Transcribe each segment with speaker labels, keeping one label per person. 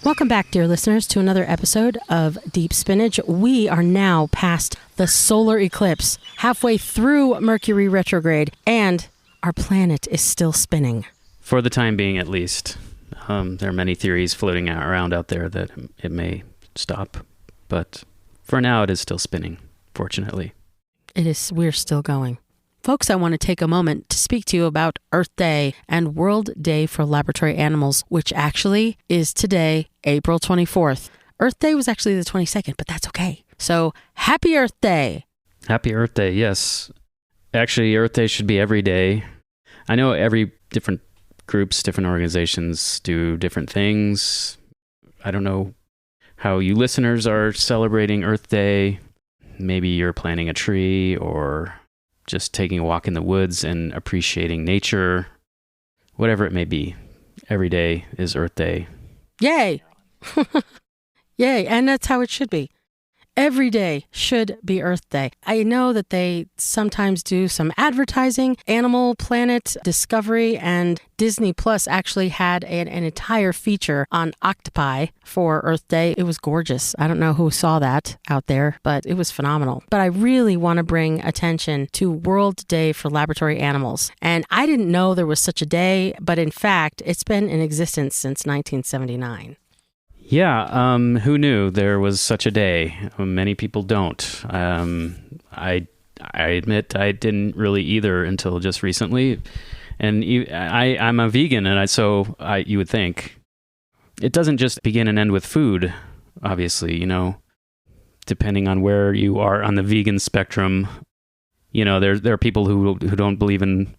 Speaker 1: Welcome back, dear listeners, to another episode of Deep Spinach. We are now past the solar eclipse, halfway through Mercury retrograde, and our planet is still spinning.
Speaker 2: For the time being, at least. There are many theories floating around out there that it may stop, but for now it is still spinning, fortunately.
Speaker 1: It is. We're still going. Folks, I want to take a moment to speak to you about Earth Day and World Day for Laboratory Animals, which actually is today, April 24th. Earth Day was actually the 22nd, but that's okay. So, happy Earth Day!
Speaker 2: Happy Earth Day, yes. Actually, Earth Day should be every day. I know every different groups, different organizations do different things. I don't know how you listeners are celebrating Earth Day. Maybe you're planting a tree or just taking a walk in the woods and appreciating nature, whatever it may be. Every day is Earth Day.
Speaker 1: Yay! Yay, and that's how it should be. Every day should be Earth Day. I know that they sometimes do some advertising. Animal Planet, Discovery, and Disney Plus actually had an entire feature on octopi for Earth Day. It was gorgeous. I don't know who saw that out there, but it was phenomenal. But I really want to bring attention to World Day for Laboratory Animals. And I didn't know there was such a day, but in fact, it's been in existence since 1979.
Speaker 2: Yeah, who knew there was such a day? Many people don't. I admit I didn't really either until just recently. And I'm a vegan, and so you would think. It doesn't just begin and end with food, obviously, you know. Depending on where you are on the vegan spectrum, you know, there are people who don't believe in,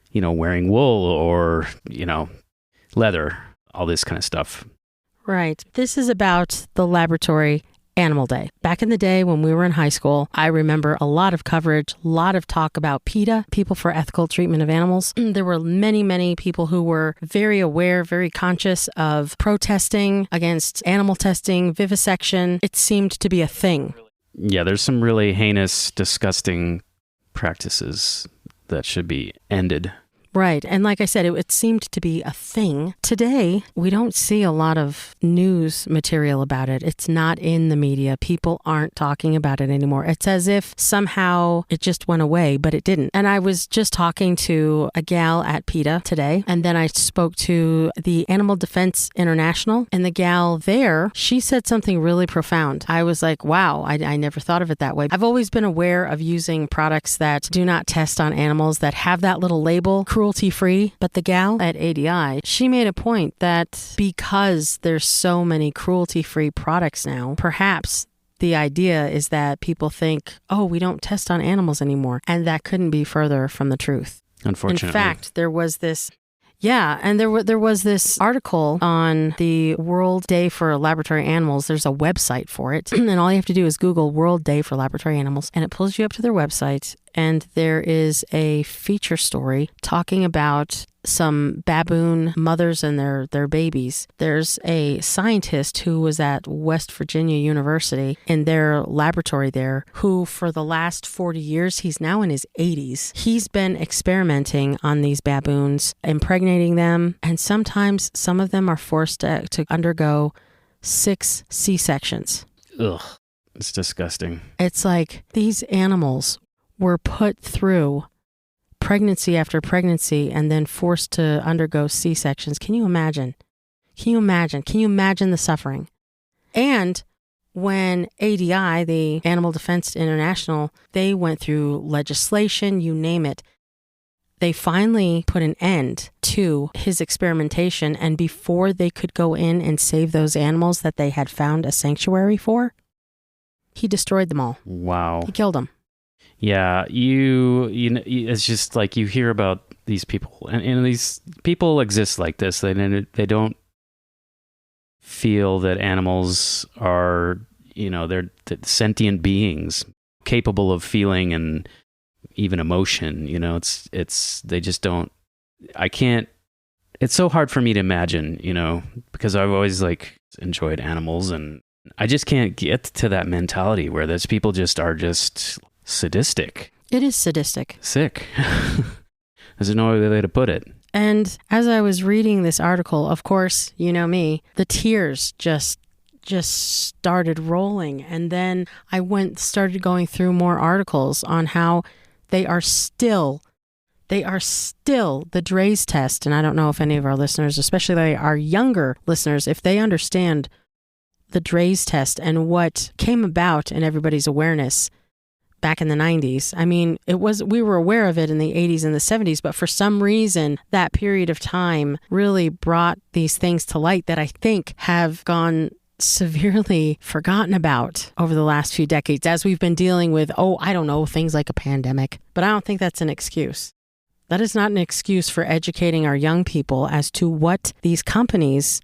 Speaker 2: you know, wearing wool or, you know, leather, all this kind of stuff.
Speaker 1: Right. This is about the Laboratory Animal Day. Back in the day when we were in high school, I remember a lot of coverage, a lot of talk about PETA, People for Ethical Treatment of Animals. There were many, many people who were very aware, very conscious of protesting against animal testing, vivisection. It seemed to be a thing.
Speaker 2: Yeah, there's some really heinous, disgusting practices that should be ended.
Speaker 1: Right. And like I said, it seemed to be a thing. Today, we don't see a lot of news material about it. It's not in the media. People aren't talking about it anymore. It's as if somehow it just went away, but it didn't. And I was just talking to a gal at PETA today, and then I spoke to the Animal Defense International, and the gal there, she said something really profound. I was like, wow, I never thought of it that way. I've always been aware of using products that do not test on animals, that have that little label, cruelty-free, but the gal at ADI, she made a point that because there's so many cruelty-free products now, perhaps the idea is that people think, oh, we don't test on animals anymore, and that couldn't be further from the truth.
Speaker 2: Unfortunately.
Speaker 1: In fact, there was this there was this article on the World Day for Laboratory Animals. There's a website for it, and all you have to do is Google World Day for Laboratory Animals, and it pulls you up to their website, and there is a feature story talking about some baboon mothers and their babies. There's a scientist who was at West Virginia University in their laboratory there who for the last 40 years, he's now in his 80s, he's been experimenting on these baboons, impregnating them, and sometimes some of them are forced to undergo 6 C-sections.
Speaker 2: Ugh, it's disgusting.
Speaker 1: It's like these animals were put through pregnancy after pregnancy and then forced to undergo C-sections. Can you imagine? Can you imagine the suffering? And when ADI, the Animal Defense International, they went through legislation, you name it, they finally put an end to his experimentation. And before they could go in and save those animals that they had found a sanctuary for, he destroyed them all.
Speaker 2: Wow.
Speaker 1: He killed them.
Speaker 2: Yeah, you know, it's just like you hear about these people, and these people exist like this. They don't feel that animals are, you know, they're sentient beings capable of feeling and even emotion. You know, they just don't. I can't. It's so hard for me to imagine, you know, because I've always like enjoyed animals, and I just can't get to that mentality where those people just are just sadistic.
Speaker 1: It is sadistic.
Speaker 2: Sick. There's no other way to put it.
Speaker 1: And as I was reading this article, of course, you know me, the tears just started rolling. And then I started going through more articles on how they are still the Draize test. And I don't know if any of our listeners, especially our younger listeners, if they understand the Draize test and what came about in everybody's awareness back in the 90s. I mean, we were aware of it in the 80s and the 70s, but for some reason, that period of time really brought these things to light that I think have gone severely forgotten about over the last few decades as we've been dealing with, things like a pandemic. But I don't think that's an excuse. That is not an excuse for educating our young people as to what these companies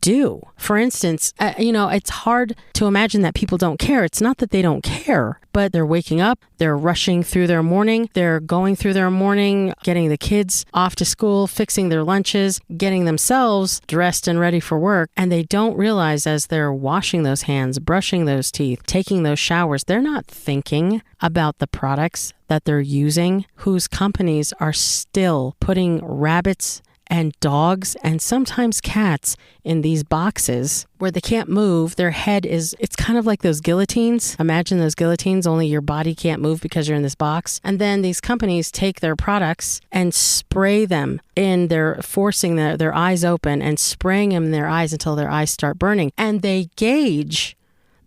Speaker 1: do. For instance, it's hard to imagine that people don't care. It's not that they don't care, but they're waking up, they're rushing through their morning, they're going through their morning, getting the kids off to school, fixing their lunches, getting themselves dressed and ready for work. And they don't realize as they're washing those hands, brushing those teeth, taking those showers, they're not thinking about the products that they're using, whose companies are still putting rabbits and dogs and sometimes cats in these boxes where they can't move. Their head it's kind of like those guillotines. Imagine those guillotines, only your body can't move because you're in this box. And then these companies take their products and spray them they're forcing their eyes open and spraying them in their eyes until their eyes start burning. And they gauge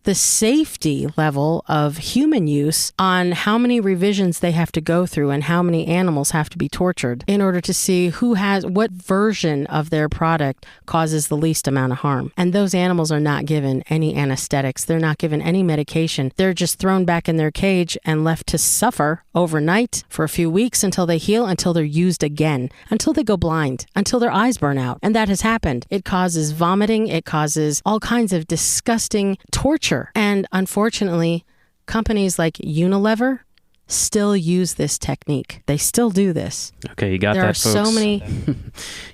Speaker 1: the safety level of human use on how many revisions they have to go through and how many animals have to be tortured in order to see what version of their product causes the least amount of harm. And those animals are not given any anesthetics. They're not given any medication. They're just thrown back in their cage and left to suffer overnight for a few weeks until they heal, until they're used again, until they go blind, until their eyes burn out. And that has happened. It causes vomiting. It causes all kinds of disgusting torture. And unfortunately, companies like Unilever still use this technique. They still do this.
Speaker 2: Okay, you got that, folks.
Speaker 1: There are so many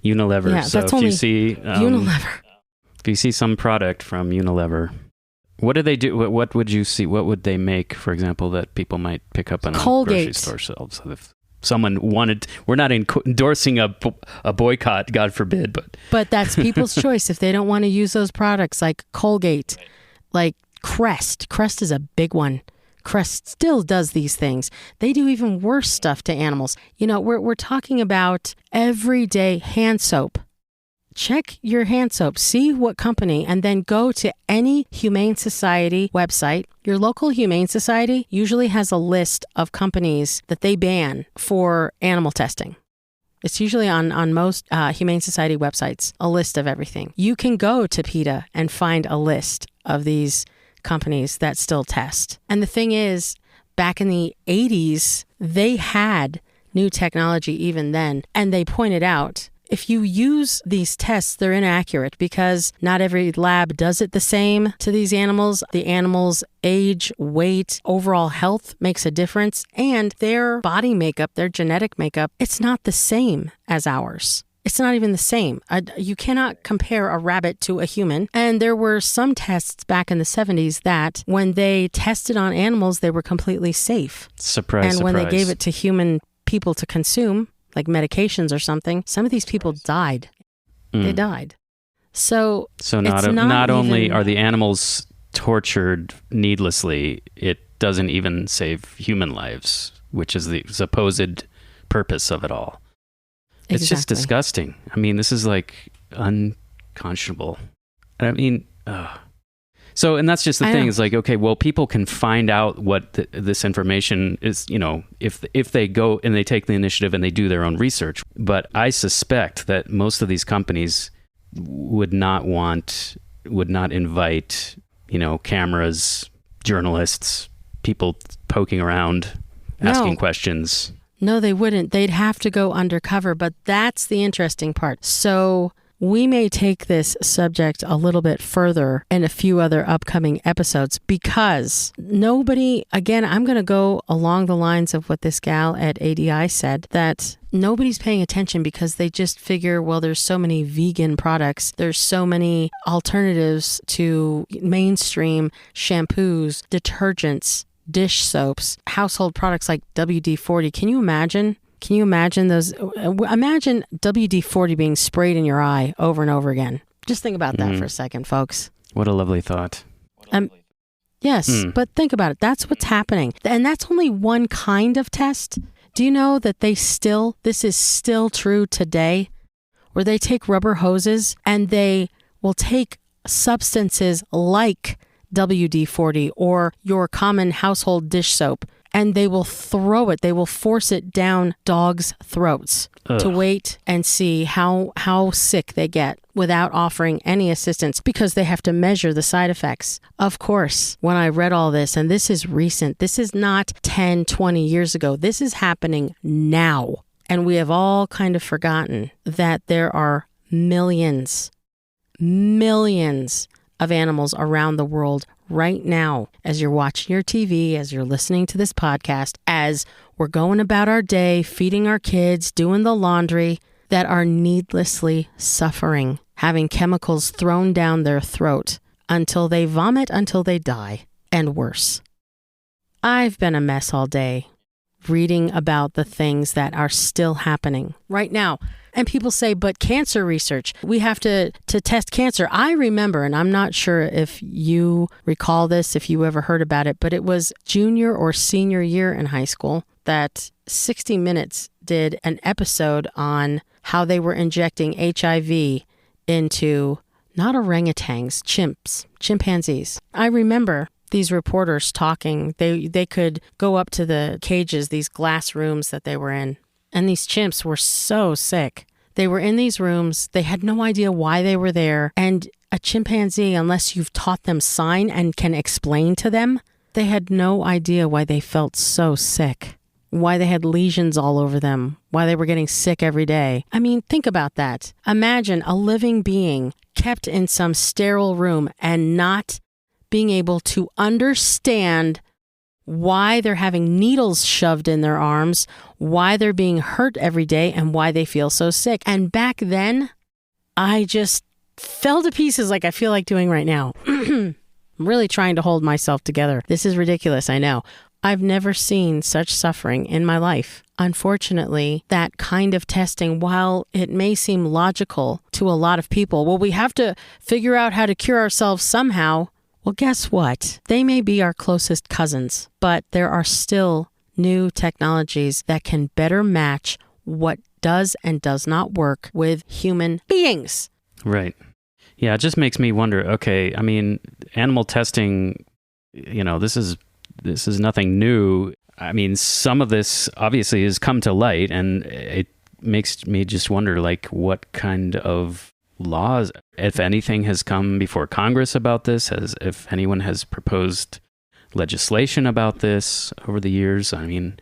Speaker 2: Unilever.
Speaker 1: Yeah,
Speaker 2: so
Speaker 1: that's
Speaker 2: if
Speaker 1: only
Speaker 2: you see
Speaker 1: Unilever.
Speaker 2: If you see some product from Unilever, what do they do? What would you see? What would they make, for example, that people might pick up on
Speaker 1: Colgate.
Speaker 2: Grocery store shelves? If someone wanted, we're not endorsing a boycott, God forbid,
Speaker 1: but that's people's choice. If they don't want to use those products like Colgate, like Crest is a big one. Crest still does these things. They do even worse stuff to animals. We're talking about everyday hand soap. Check your hand soap, see what company, and then go to any Humane Society website. Your local Humane Society usually has a list of companies that they ban for animal testing. It's usually on most Humane Society websites, a list of everything. You can go to PETA and find a list of these companies that still test. And the thing is, back in the 80s, they had new technology even then. And they pointed out, if you use these tests, they're inaccurate because not every lab does it the same to these animals. The animals' age, weight, overall health makes a difference. And their body makeup, their genetic makeup, it's not the same as ours. It's not even the same. You cannot compare a rabbit to a human. And there were some tests back in the 70s that when they tested on animals, they were completely safe.
Speaker 2: Surprise.
Speaker 1: When they gave it to human people to consume, like medications or something, some of these people died. They died. So
Speaker 2: not only are the animals tortured needlessly, it doesn't even save human lives, which is the supposed purpose of it all. It's just disgusting. I mean, this is like unconscionable. I mean, so, and that's just the thing. Is like, okay, well, people can find out what this information is, if they go and they take the initiative and they do their own research. But I suspect that most of these companies would not invite, cameras, journalists, people poking around, asking questions.
Speaker 1: No, they wouldn't. They'd have to go undercover, but that's the interesting part. So we may take this subject a little bit further in a few other upcoming episodes because again, I'm going to go along the lines of what this gal at ADI said, that nobody's paying attention because they just figure, well, there's so many vegan products. There's so many alternatives to mainstream shampoos, detergents, dish soaps, household products like WD-40. Can you imagine Can you imagine those? Imagine WD-40 being sprayed in your eye over and over again. Just think about that for a second, folks.
Speaker 2: What a lovely thought.
Speaker 1: Yes, but think about it. That's what's happening. And that's only one kind of test. Do you know that this is still true today, where they take rubber hoses and they will take substances like WD-40 or your common household dish soap, and they will throw it. They will force it down dogs' throats to wait and see how sick they get without offering any assistance, because they have to measure the side effects. Of course, when I read all this, and this is recent, this is not 10, 20 years ago. This is happening now. And we have all kind of forgotten that there are millions of animals around the world right now, as you're watching your TV, as you're listening to this podcast, as we're going about our day, feeding our kids, doing the laundry, that are needlessly suffering, having chemicals thrown down their throat until they vomit, until they die, and worse. I've been a mess all day reading about the things that are still happening right now. And people say, but cancer research, we have to test cancer. I remember, and I'm not sure if you recall this, if you ever heard about it, but it was junior or senior year in high school that 60 Minutes did an episode on how they were injecting HIV into not orangutans, chimpanzees. I remember these reporters talking. They could go up to the cages, these glass rooms that they were in. And these chimps were so sick. They were in these rooms. They had no idea why they were there. And a chimpanzee, unless you've taught them sign and can explain to them, they had no idea why they felt so sick, why they had lesions all over them, why they were getting sick every day. I mean, think about that. Imagine a living being kept in some sterile room and not being able to understand why they're having needles shoved in their arms, why they're being hurt every day, and why they feel so sick. And back then, I just fell to pieces like I feel like doing right now. I'm really trying to hold myself together. This is ridiculous, I know. I've never seen such suffering in my life. Unfortunately, that kind of testing, while it may seem logical to a lot of people, well, we have to figure out how to cure ourselves somehow. Well, guess what? They may be our closest cousins, but there are still new technologies that can better match what does and does not work with human beings.
Speaker 2: Right. Yeah, it just makes me wonder, okay, I mean, animal testing, you know, this is nothing new. I mean, some of this obviously has come to light, and it makes me just wonder, like, what kind of laws, if anything, has come before Congress about this, if anyone has proposed legislation about this over the years. I mean,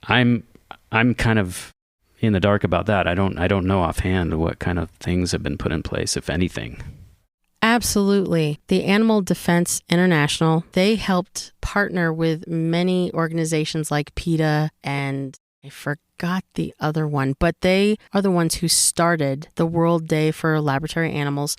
Speaker 2: I'm kind of in the dark about that. I don't know offhand what kind of things have been put in place, if anything.
Speaker 1: Absolutely. The Animal Defense International, they helped partner with many organizations like PETA, and I forgot the other one, but they are the ones who started the World Day for Laboratory Animals.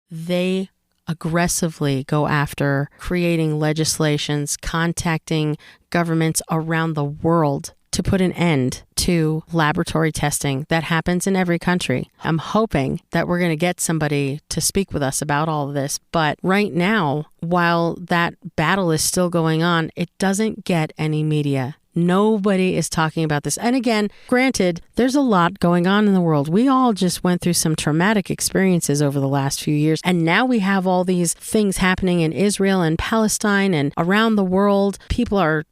Speaker 1: They aggressively go after creating legislations, contacting governments around the world to put an end to laboratory testing that happens in every country. I'm hoping that we're going to get somebody to speak with us about all of this. But right now, while that battle is still going on, it doesn't get any media. Nobody is talking about this. And again, granted, there's a lot going on in the world. We all just went through some traumatic experiences over the last few years. And now we have all these things happening in Israel and Palestine and around the world. People are,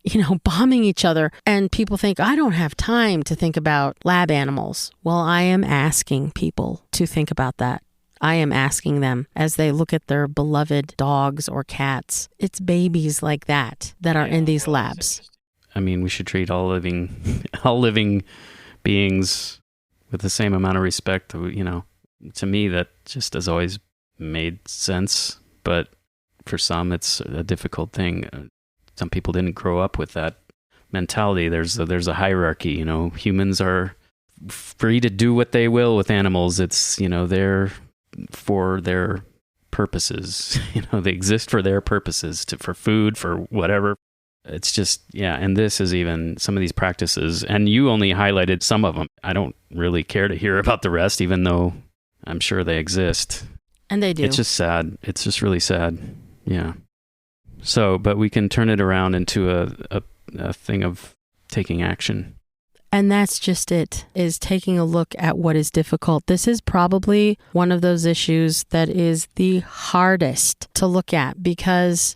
Speaker 1: bombing each other. And people think, I don't have time to think about lab animals. Well, I am asking people to think about that. I am asking them as they look at their beloved dogs or cats. It's babies like that are in these labs.
Speaker 2: I mean, we should treat all living beings with the same amount of respect. To me, that just has always made sense. But for some, it's a difficult thing. Some people didn't grow up with that mentality. There's a hierarchy. Humans are free to do what they will with animals. It's they're for their purposes. They exist for their purposes, for food, for whatever. It's just, yeah. And this is even some of these practices, and you only highlighted some of them. I don't really care to hear about the rest, even though I'm sure they exist.
Speaker 1: And they do.
Speaker 2: It's just sad. It's just really sad. Yeah. So, but we can turn it around into a thing of taking action.
Speaker 1: And that's just it, is taking a look at what is difficult. This is probably one of those issues that is the hardest to look at, because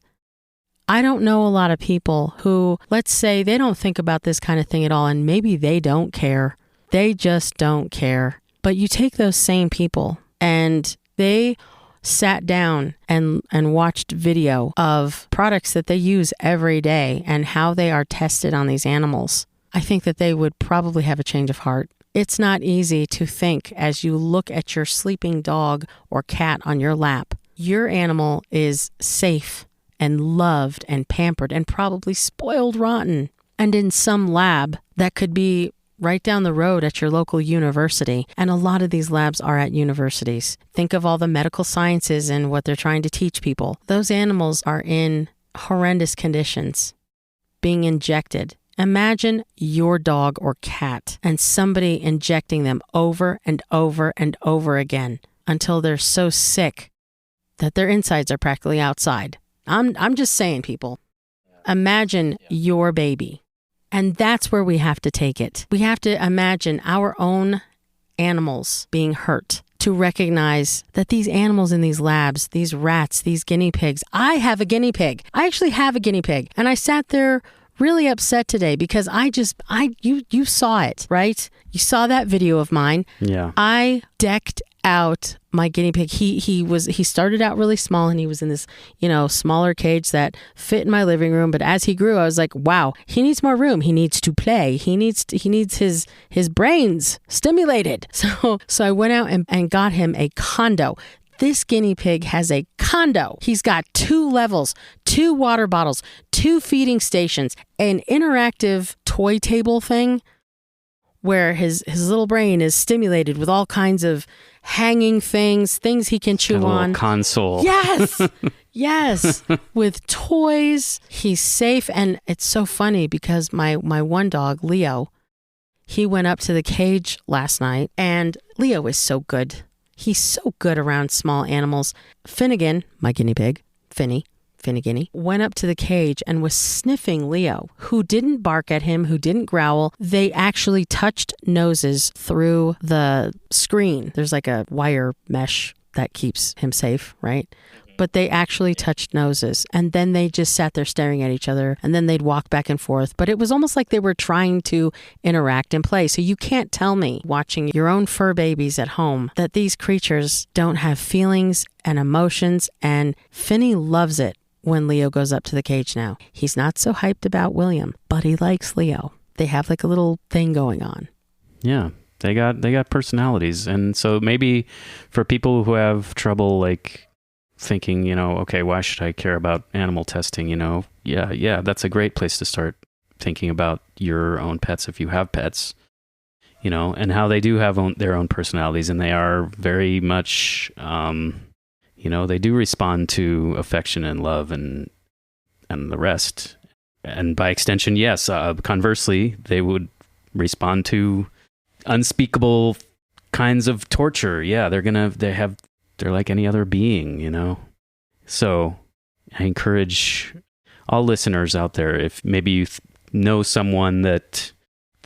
Speaker 1: I don't know a lot of people who, let's say, they don't think about this kind of thing at all, and maybe they don't care. They just don't care. But you take those same people and they sat down and watched video of products that they use every day and how they are tested on these animals. I think that they would probably have a change of heart. It's not easy to think as you look at your sleeping dog or cat on your lap. Your animal is safe and loved and pampered and probably spoiled rotten. And in some lab that could be right down the road at your local university. And a lot of these labs are at universities. Think of all the medical sciences and what they're trying to teach people. Those animals are in horrendous conditions, being injected. Imagine your dog or cat and somebody injecting them over and over and over again until they're so sick that their insides are practically outside. I'm just saying, people. Imagine your baby. And that's where we have to take it. We have to imagine our own animals being hurt, to recognize that these animals in these labs, these rats, these guinea pigs. I have a guinea pig. I actually have a guinea pig. And I sat there really upset today because you saw it, right? You saw that video of mine.
Speaker 2: Yeah.
Speaker 1: I decked out my guinea pig. He started out really small, and he was in this, smaller cage that fit in my living room. But as he grew, I was like, wow, he needs more room. He needs to play. He needs his brains stimulated. So I went out and got him a condo. This guinea pig has a condo. He's got 2 levels, 2 water bottles, 2 feeding stations, an interactive toy table thing where his little brain is stimulated with all kinds of hanging things he can chew on.
Speaker 2: Console.
Speaker 1: Yes. Yes. With toys. He's safe. And it's so funny because my one dog, Leo, he went up to the cage last night, and Leo is so good. He's so good around small animals. Finnegan, my guinea pig, Finnegan, went up to the cage and was sniffing Leo, who didn't bark at him, who didn't growl. They actually touched noses through the screen. There's like a wire mesh that keeps him safe, right? But they actually touched noses, and then they just sat there staring at each other, and then they'd walk back and forth. But it was almost like they were trying to interact and play. So you can't tell me, watching your own fur babies at home, that these creatures don't have feelings and emotions. And Finny loves it when Leo goes up to the cage now. He's not so hyped about William, but he likes Leo. They have like a little thing going on.
Speaker 2: Yeah. They got personalities. And so maybe for people who have trouble like thinking, okay, why should I care about animal testing? Yeah, that's a great place to start thinking about your own pets if you have pets, and how they do have their own personalities, and they are very much, they do respond to affection and love and the rest. And by extension, yes, conversely, they would respond to unspeakable kinds of torture. Yeah, they're like any other being, So I encourage all listeners out there, if maybe you know someone that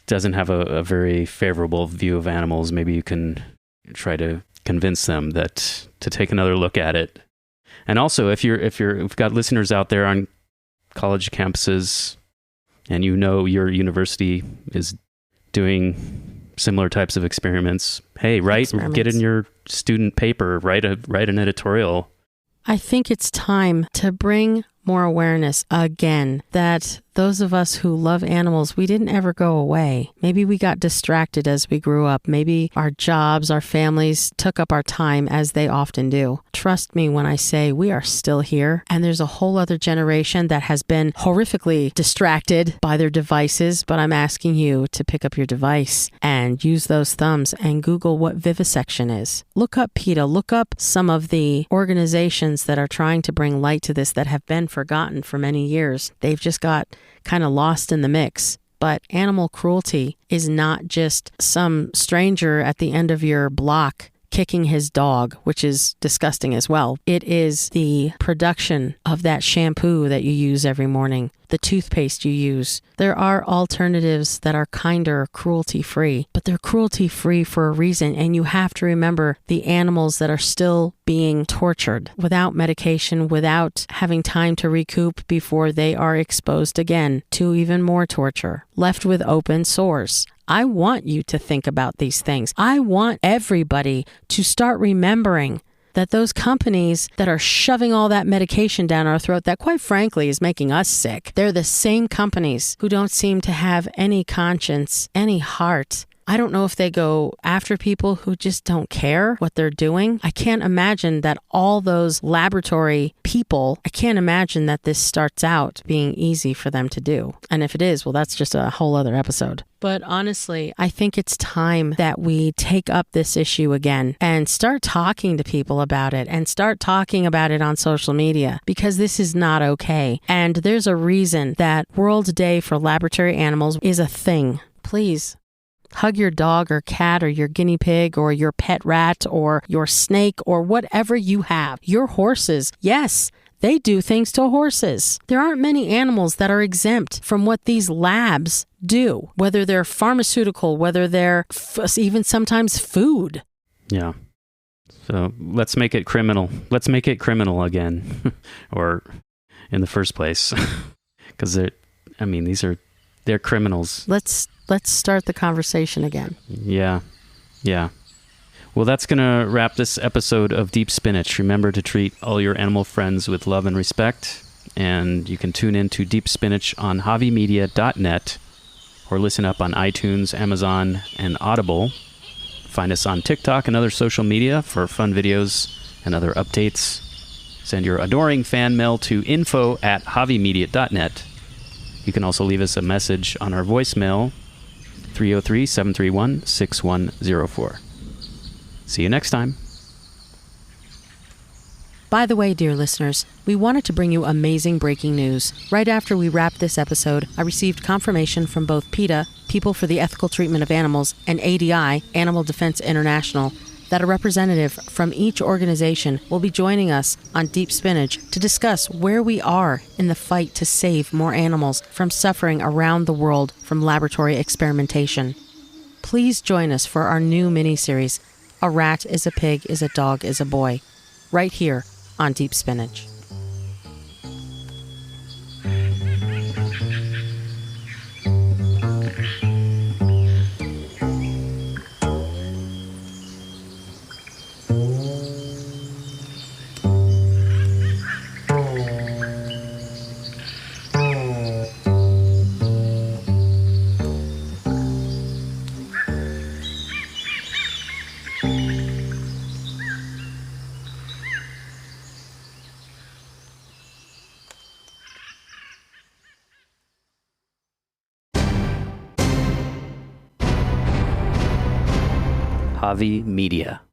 Speaker 2: doesn't have a very favorable view of animals, maybe you can try to convince them that to take another look at it. And also, if you've got listeners out there on college campuses, and your university is doing similar types of experiments, hey, get in your student paper, write an editorial.
Speaker 1: I think it's time to bring more awareness again that those of us who love animals, we didn't ever go away. Maybe we got distracted as we grew up. Maybe our jobs, our families took up our time, as they often do. Trust me when I say we are still here, and there's a whole other generation that has been horrifically distracted by their devices. But I'm asking you to pick up your device and use those thumbs and Google what vivisection is. Look up PETA. Look up some of the organizations that are trying to bring light to this, that have been forgotten for many years. They've just got kind of lost in the mix. But animal cruelty is not just some stranger at the end of your block kicking his dog, which is disgusting as well. It is the production of that shampoo that you use every morning, the toothpaste you use. There are alternatives that are kinder cruelty-free, but they're cruelty-free for a reason. And you have to remember the animals that are still being tortured without medication, without having time to recoup before they are exposed again to even more torture, left with open sores. I want you to think about these things. I want everybody to start remembering that those companies that are shoving all that medication down our throat that quite frankly is making us sick, they're the same companies who don't seem to have any conscience, any heart. I don't know if they go after people who just don't care what they're doing. I can't imagine that all those laboratory people, I can't imagine that this starts out being easy for them to do. And if it is, well, that's just a whole other episode. But honestly, I think it's time that we take up this issue again and start talking to people about it and start talking about it on social media, because this is not okay. And there's a reason that World Day for Laboratory Animals is a thing. Please hug your dog or cat or your guinea pig or your pet rat or your snake or whatever you have. Your horses, yes, they do things to horses. There aren't many animals that are exempt from what these labs do, whether they're pharmaceutical, whether they're even sometimes food.
Speaker 2: Yeah. So let's make it criminal. Let's make it criminal again, or in the first place, because they're criminals.
Speaker 1: Let's start the conversation again.
Speaker 2: Yeah. Well, that's going to wrap this episode of Deep Spinach. Remember to treat all your animal friends with love and respect. And you can tune in to Deep Spinach on javimedia.net or listen up on iTunes, Amazon, and Audible. Find us on TikTok and other social media for fun videos and other updates. Send your adoring fan mail to info@javimedia.net. You can also leave us a message on our voicemail, 303-731-6104. See you next time.
Speaker 1: By the way, dear listeners, we wanted to bring you amazing breaking news. Right after we wrapped this episode, I received confirmation from both PETA, People for the Ethical Treatment of Animals, and ADI, Animal Defense International, that a representative from each organization will be joining us on Deep Spinach to discuss where we are in the fight to save more animals from suffering around the world from laboratory experimentation. Please join us for our new mini-series, A Rat is a Pig is a Dog is a Boy, right here on Deep Spinach.
Speaker 2: Javi Media.